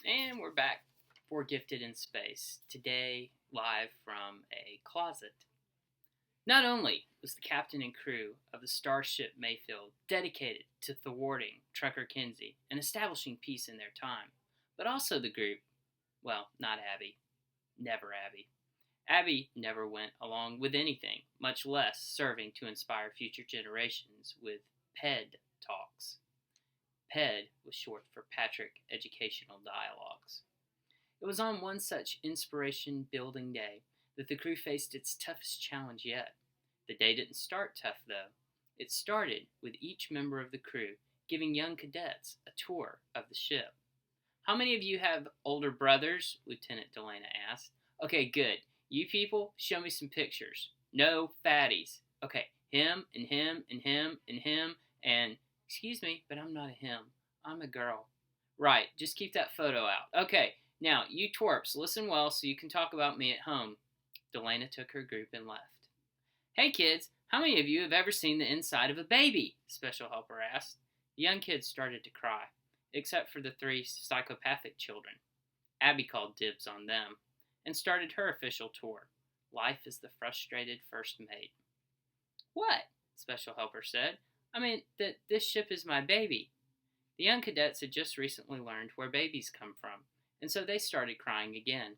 And we're back for Gifted in Space, today live from a closet. Not only was the captain and crew of the starship Mayfield dedicated to thwarting Trucker Kinsey and establishing peace in their time, but also the group, well, not Abby, never Abby. Abby never went along with anything, much less serving to inspire future generations with PED talks. PED was short for Patrick Educational Dialogues. It was on one such inspiration building day that the crew faced its toughest challenge yet. The day didn't start tough, though. It started with each member of the crew giving young cadets a tour of the ship. How many of you have older brothers? Lieutenant Delana asked. Okay, good. You people, show me some pictures. No fatties. Okay, him, and him, and him, and him, and... Excuse me, but I'm not a him. I'm a girl. Right, just keep that photo out. Okay, now, you twerps, listen well so you can talk about me at home. Delana took her group and left. Hey kids, how many of you have ever seen the inside of a baby? Special Helper asked. The young kids started to cry, except for the three psychopathic children. Abby called dibs on them and started her official tour. Life is the frustrated first mate. What? Special Helper said. I mean, that this ship is my baby. The young cadets had just recently learned where babies come from, and so they started crying again.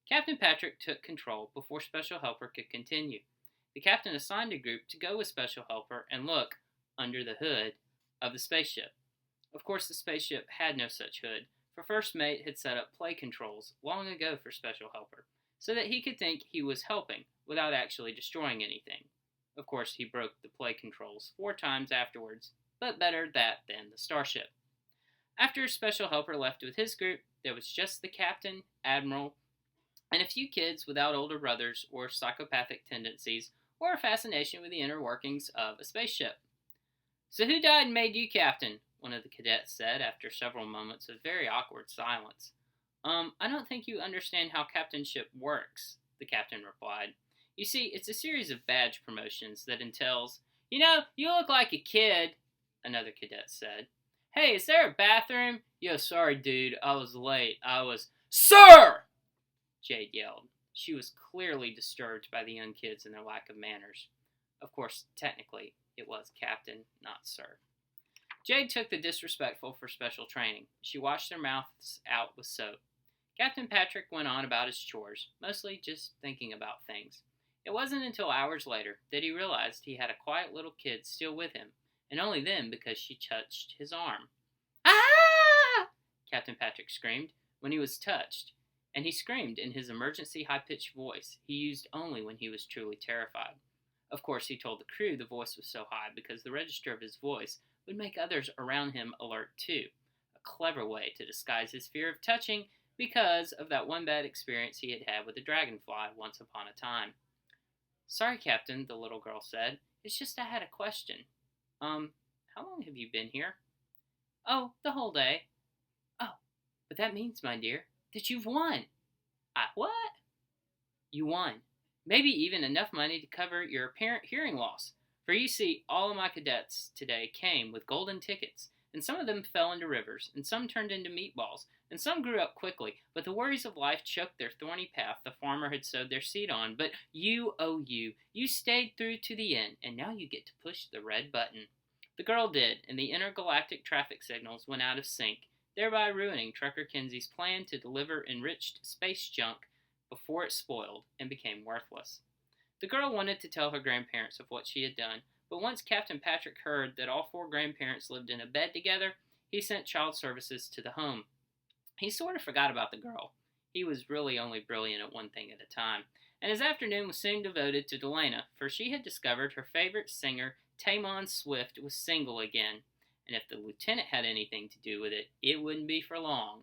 Captain Patrick took control before Special Helper could continue. The captain assigned a group to go with Special Helper and look under the hood of the spaceship. Of course, the spaceship had no such hood, for First Mate had set up play controls long ago for Special Helper, so that he could think he was helping without actually destroying anything. Of course, he broke the play controls 4 times afterwards, but better that than the starship. After Special Helper left with his group, there was just the captain, admiral, and a few kids without older brothers or psychopathic tendencies or a fascination with the inner workings of a spaceship. So who died and made you captain? One of the cadets said after several moments of very awkward silence. I don't think you understand how captainship works, the captain replied. You see, it's a series of badge promotions that entails, you look like a kid, another cadet said. Hey, is there a bathroom? Yo, sorry, dude, I was late. Sir! Jade yelled. She was clearly disturbed by the young kids and their lack of manners. Of course, technically, it was captain, not sir. Jade took the disrespectful for special training. She washed their mouths out with soap. Captain Patrick went on about his chores, mostly just thinking about things. It wasn't until hours later that he realized he had a quiet little kid still with him, and only then because she touched his arm. Ah! Captain Patrick screamed when he was touched, and he screamed in his emergency high-pitched voice he used only when he was truly terrified. Of course, he told the crew the voice was so high because the register of his voice would make others around him alert too, a clever way to disguise his fear of touching because of that one bad experience he had had with a dragonfly once upon a time. Sorry, Captain, the little girl said. It's just I had a question. How long have you been here? Oh, the whole day. Oh, but that means, my dear, that you've won. What? You won. Maybe even enough money to cover your apparent hearing loss. For you see, all of my cadets today came with golden tickets, and some of them fell into rivers, and some turned into meatballs, and some grew up quickly, but the worries of life choked their thorny path the farmer had sowed their seed on. But you stayed through to the end, and now you get to push the red button. The girl did, and the intergalactic traffic signals went out of sync, thereby ruining Trucker Kinsey's plan to deliver enriched space junk before it spoiled and became worthless. The girl wanted to tell her grandparents of what she had done, but once Captain Patrick heard that all 4 grandparents lived in a bed together, he sent child services to the home. He sort of forgot about the girl. He was really only brilliant at one thing at a time, and his afternoon was soon devoted to Delana, for she had discovered her favorite singer, Tamon Swift, was single again, and if the lieutenant had anything to do with it, it wouldn't be for long.